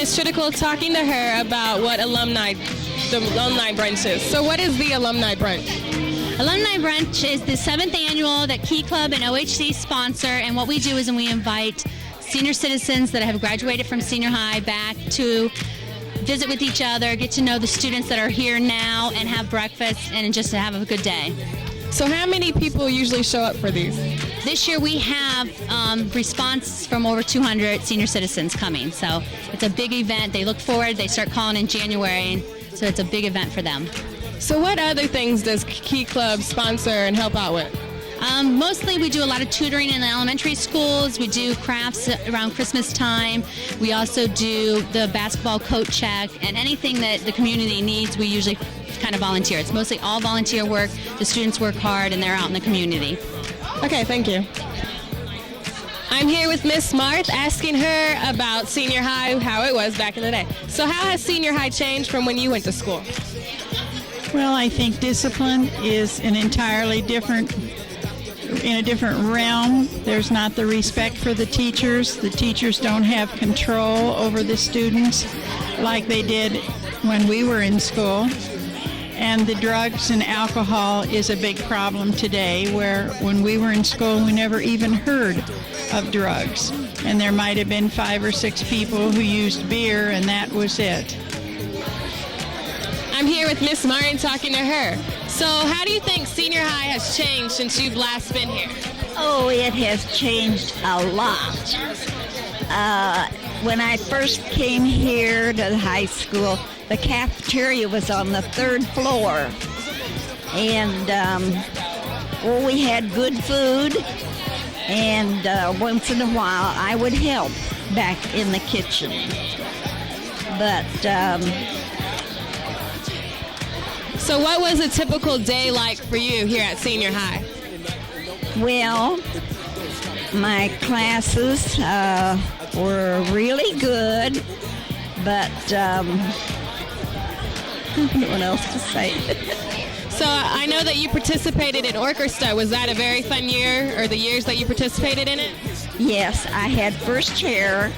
Ms. Triticole talking to her about what the Alumni Brunch is. So what is the Alumni Brunch? Alumni Brunch is the 7th annual that Key Club and OHC sponsor, and what we do is we invite senior citizens that have graduated from senior high back to visit with each other, get to know the students that are here now, and have breakfast and just to have a good day. So how many people usually show up for these? This year we have response from over 200 senior citizens coming, so it's a big event. They look forward, they start calling in January, so it's a big event for them. So what other things does Key Club sponsor and help out with? Mostly we do a lot of tutoring in the elementary schools. We do crafts around Christmas time. We also do the basketball coat check, and anything that the community needs, we usually kind of volunteer. It's mostly all volunteer work. The students work hard and they're out in the community. Okay, thank you. I'm here with Miss Marth, asking her about senior high, how it was back in the day. So how has senior high changed from when you went to school? Well, I think discipline is in a different realm. There's not the respect for the teachers. The teachers don't have control over the students like they did when we were in school. And the drugs and alcohol is a big problem today, where when we were in school, we never even heard of drugs. And there might have been 5 or 6 people who used beer, and that was it. I'm here with Miss Martin talking to her. So how do you think senior high has changed since you've last been here? Oh, it has changed a lot. When I first came here to the high school, the cafeteria was on the 3rd floor. And we had good food, and once in a while I would help back in the kitchen. But so what was a typical day like for you here at senior high? well, my classes were really good, but I don't know what else to say. So I know that you participated in orchestra. Was that a very fun year, or the years that you participated in it? Yes, I had first chair,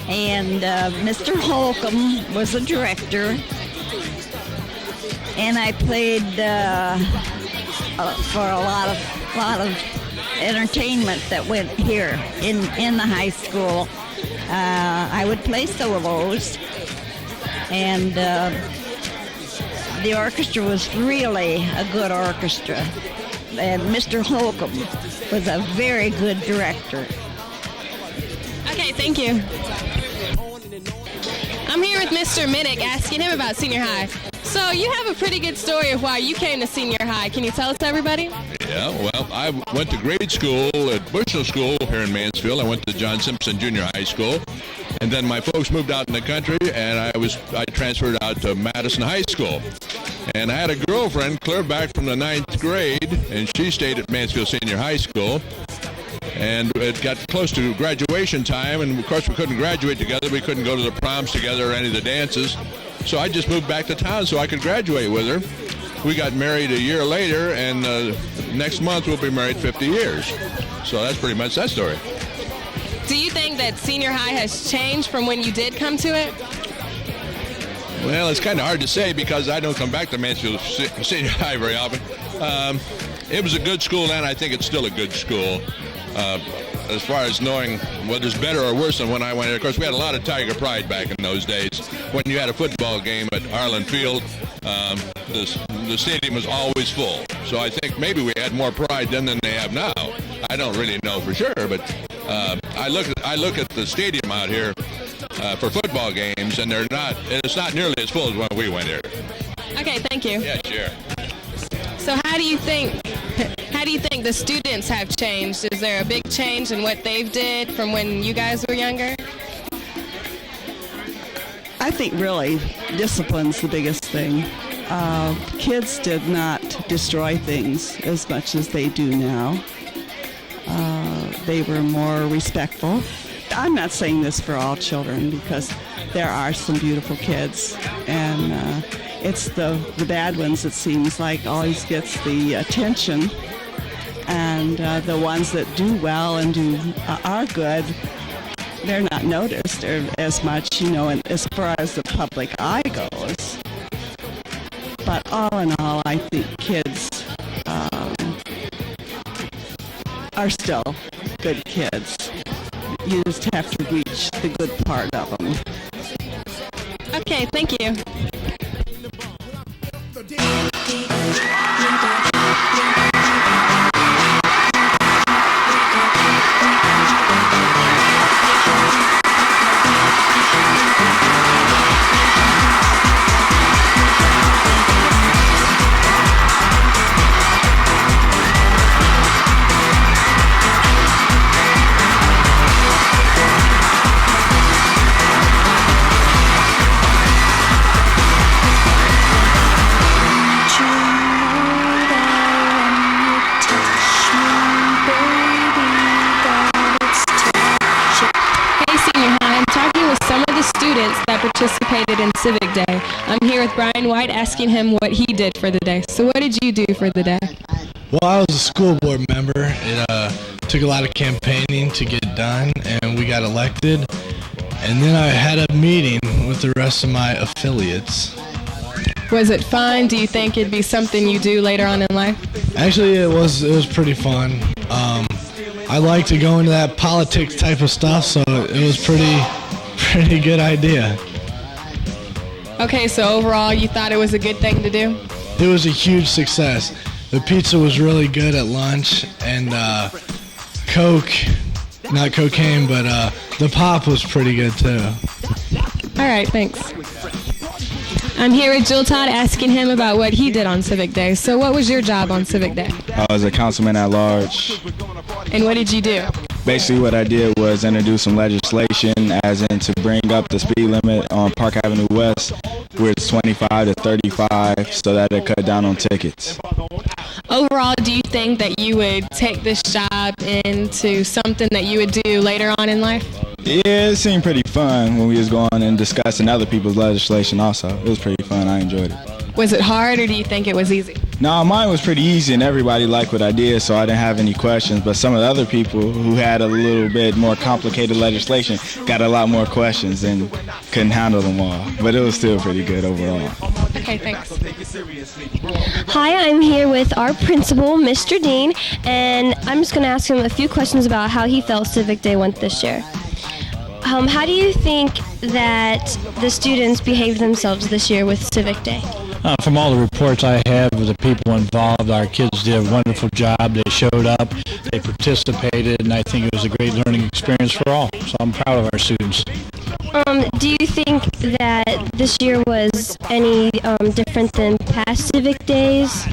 and Mr. Holcomb was the director, and I played for a lot of entertainment that went here in the high school. I would play solos, and the orchestra was really a good orchestra, and Mr. Holcomb was a very good director. Okay, thank you. I'm here with Mr. Minnick, asking him about senior high. So you have a pretty good story of why you came to senior high. Can you tell us, everybody? Yeah, well, I went to grade school at Bushnell School here in Mansfield. I went to John Simpson Junior High School. And then my folks moved out in the country, and I transferred out to Madison High School. And I had a girlfriend clear back from the 9th grade, and she stayed at Mansfield Senior High School. And it got close to graduation time, and of course we couldn't graduate together. We couldn't go to the proms together or any of the dances. So I just moved back to town so I could graduate with her. We got married a year later, and next month we'll be married 50 years. So that's pretty much that story. Do you think that senior high has changed from when you did come to it? Well, it's kind of hard to say because I don't come back to Mansfield Senior High very often. It was a good school then. I think it's still a good school. As far as knowing whether it's better or worse than when I went here. Of course, we had a lot of Tiger pride back in those days. When you had a football game at Arlen Field, the stadium was always full. So I think maybe we had more pride then than they have now. I don't really know for sure, but I look at the stadium out here for football games, and it's not nearly as full as when we went here. Okay, thank you. Yeah, sure. So how do you think the students have changed? Is there a big change in what they've did from when you guys were younger? I think really discipline's the biggest thing. Kids did not destroy things as much as they do now. They were more respectful. I'm not saying this for all children because there are some beautiful kids, and it's the bad ones, it seems like, always gets the attention, and the ones that do well and are good they're not noticed as much, and as far as the public eye goes. But all in all, I think kids are still good kids. You just have to reach the good part of them. Okay, thank you. That participated in Civic Day. I'm here with Brian White asking him what he did for the day. So what did you do for the day? Well, I was a school board member. It took a lot of campaigning to get done, and we got elected. And then I had a meeting with the rest of my affiliates. Was it fun? Do you think it'd be something you do later on in life? Actually, it was pretty fun. I like to go into that politics type of stuff, so it was pretty good idea. Okay, so overall you thought it was a good thing to do? It was a huge success. The pizza was really good at lunch, and Coke, not cocaine, but the pop was pretty good too. All right, thanks. I'm here with Jill Todd asking him about what he did on Civic Day. So what was your job on Civic Day? I was a councilman at large. And what did you do? Basically what I did was introduce some legislation as in to bring up the speed limit on Park Avenue West, where it's 25 to 35, so that it cut down on tickets. Overall, do you think that you would take this job into something that you would do later on in life? Yeah, it seemed pretty fun when we was going and discussing other people's legislation also. It was pretty fun. I enjoyed it. Was it hard, or do you think it was easy? No, mine was pretty easy, and everybody liked what I did, so I didn't have any questions. But some of the other people who had a little bit more complicated legislation got a lot more questions and couldn't handle them all. But it was still pretty good overall. Okay, thanks. Hi, I'm here with our principal, Mr. Dean, and I'm just going to ask him a few questions about how he felt Civic Day went this year. How do you think that the students behaved themselves this year with Civic Day? From all the reports I have of the people involved, our kids did a wonderful job. They showed up, they participated, and I think it was a great learning experience for all. So I'm proud of our students. Do you think that this year was any different than past Civic Days?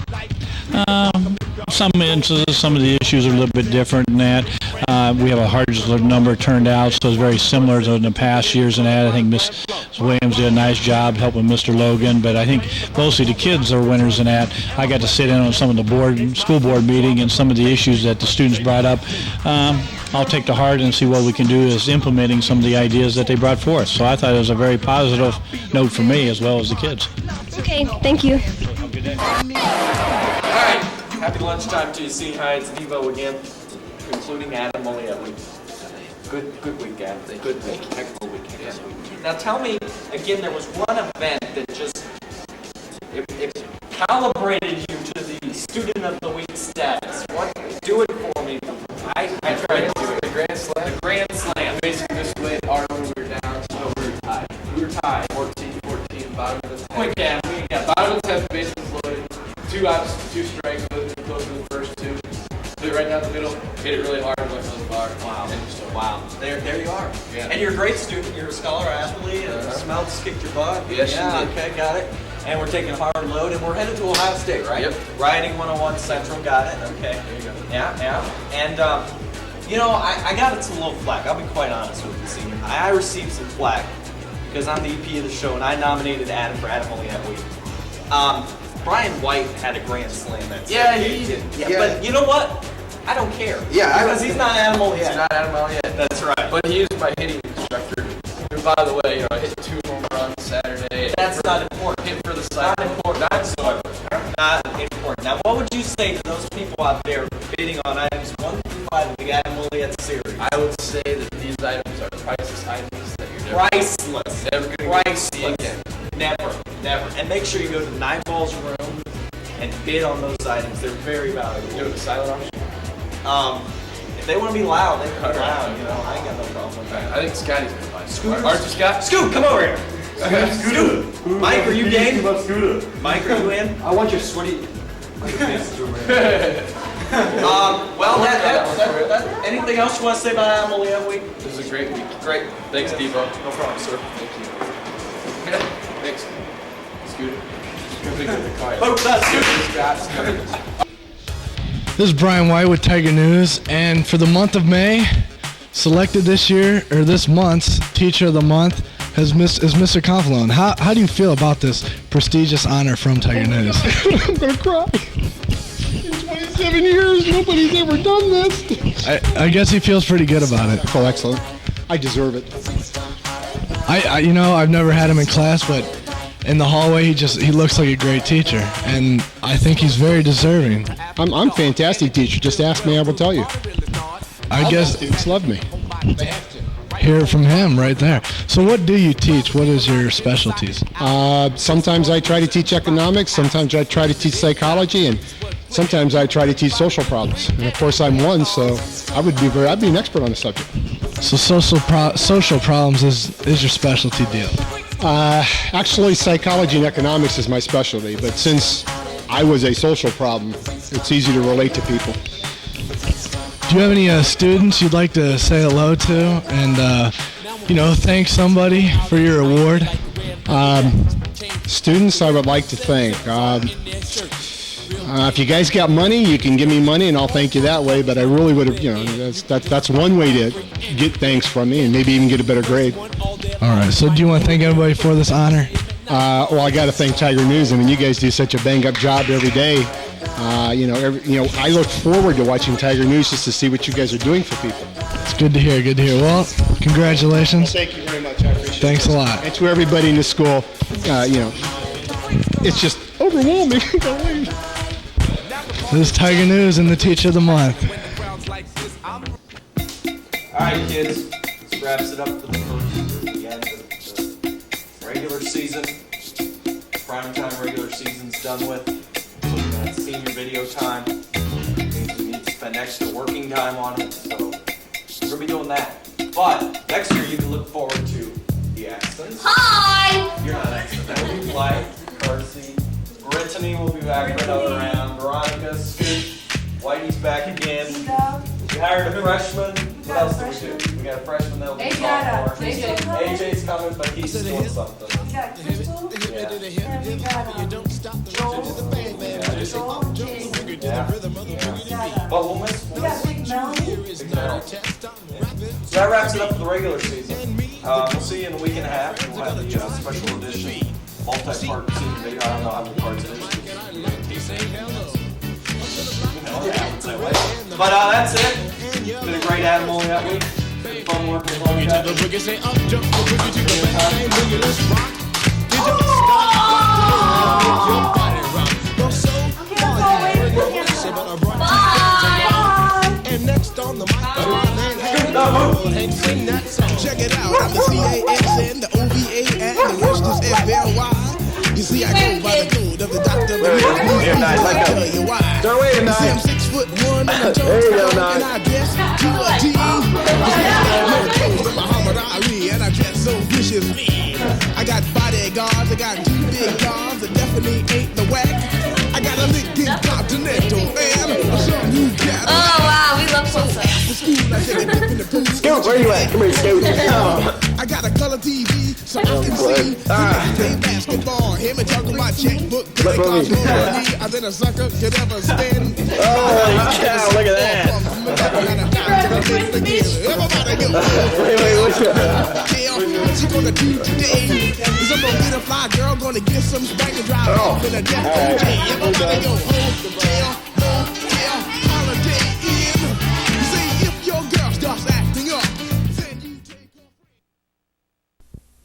Some instances, some of the issues are a little bit different than that. We have a large number turned out, so it's very similar to in the past years and that. I think Ms. Williams did a nice job helping Mr. Logan, but I think mostly the kids are winners in that. I got to sit in on some of the school board meeting and some of the issues that the students brought up. I'll take to heart and see what we can do is implementing some of the ideas that they brought forth. So I thought it was a very positive note for me as well as the kids. Okay, thank you. All right, happy lunchtime to you, Senior High. It's Devo again, including Adam Molyet. Good week, Adam. Good week. Heck of a week. Yeah. Now tell me, again, there was one event that just it calibrated you to the Student of the Week status. Do it for me. I tried to do it. The Grand Slam? The Grand Slam. Basically, just went our when we were down, so we were tied. We were tied. 14, bottom of the 10th. Quick, Adam. We got Bottom of the 10th, bases loaded. 2 outs, 2 strikes, close to the first 2. Put it right down the middle, hit it really hard, went really far. Wow. And just wow. There you are. Yeah. And you're a great student. You're a scholar athlete. Smelts kicked your butt. Yes, yeah, you did. Okay, got it. And we're taking a hard load, and we're headed to Ohio State, right? Yep. Riding 101 Central, got it. Okay. There you go. Yeah. And, I got it some little flack. I'll be quite honest with you, Senior High. I received some flack because I'm the EP of the show, and I nominated Adam for Adam Molyet Week. Brian White had a grand slam that Yeah, Saturday. he did. Yeah, but you know what? I don't care. Yeah, because he's not Adam Molyet. He's not Adam Molyet. That's right. But he is my hitting instructor. Who, by the way, I hit 2 home runs Saturday. That's not important. Hit for the side. Not important. Not so not important. Now, what would you say to those people out there bidding on items 1 through 5 of the Adam Molyet series? I would say that these items are priceless items that you're never gonna see again. Never. And make sure you go to Nightball's room and bid on those items. They're very valuable. Do it a silent auction. If they want to be loud, they can be loud. You know, I ain't got no problem with that. I think Scotty's gonna buy some. Scooter? Archie Scott? Scoot, come over here. Scoot. Mike, are you game? Mike, are you in? I want your sweaty. Anything else you want to say about Molyet Week? This is a great week. Great. Thanks, Devo. No problem, sir. Thank you. Thanks. Scooter. Folks, that's Scooter. This is Brian White with Tyger News, and for the month of May, selected this month's Teacher of the Month is Mr. Conflone. How do you feel about this prestigious honor from Tyger News? I'm gonna cry. In 27 years, nobody's ever done this. I guess he feels pretty good about it. Oh, excellent. I deserve it. I've never had him in class, but in the hallway, he looks like a great teacher, and I think he's very deserving. I'm a fantastic teacher. Just ask me, I will tell you. I guess students love me. Hear it from him right there. So what do you teach? What is your specialties? Sometimes I try to teach economics. Sometimes I try to teach psychology, and sometimes I try to teach social problems. And of course, I'm one, so I'd be an expert on the subject. So social problems is your specialty deal? Actually, psychology and economics is my specialty, but since I was a social problem, it's easy to relate to people. Do you have any students you'd like to say hello to and, thank somebody for your award? Students I would like to thank. If you guys got money, you can give me money and I'll thank you that way, but I really would have, that's one way to get thanks from me and maybe even get a better grade. All right, so do you want to thank everybody for this honor? Well, I got to thank Tyger News. I mean, you guys do such a bang-up job every day. I look forward to watching Tyger News just to see what you guys are doing for people. It's good to hear, Well, congratulations. Thank you very much. I appreciate it. Thanks a lot. And to everybody in the school, it's just overwhelming. This is Tyger News and the Teacher of the Month. All right, kids. This wraps it up for the end of the regular season. Primetime regular season's done with. Looking at senior video time. Means we need to spend extra working time on it, so we're gonna be doing that. But next year you can look forward to the Extons. Hi! You're not Extons. That will be Blythe, Percy, Brittany will be back for another round. Veronica, Scoot, Whitey's back again. We hired a freshman. What else did we do? We got a freshman that'll be sophomore. AJ's coming, but he's doing something. We got Crystal, and we got But we'll miss. we got Big Melanie. So that wraps it up for the regular season. We'll see you in a week and a half. We'll have the special edition, multi-part senior video. I don't know how many parts it is. But that's it. It's been a great Animal that week. Been fun working with all you guys. Check it out, I'm the CASN, the OVA, and the rest is FLY. You see, I go by the code of the doctor, but I'll tell you why. You see, I'm 6'1" and I'm and I dress to a T. I'm Muhammad Ali, and I dress so viciously. I got bodyguards, I got 2 big guns, that definitely ain't the whack. I got a Lincoln Continental and a some new cat. Oh wow, we love salsa. Scoot, where you at? Come here, Scoot. I got a color TV, so I can see. Play basketball, hear me talking about checkbook. It costs more money than a sucker could ever spend. Oh, cow, look at that. Everybody go. What you gonna do today? Is I'm gonna get a fly girl, gonna get some spank and drive off in a jet. Everybody go home, tail.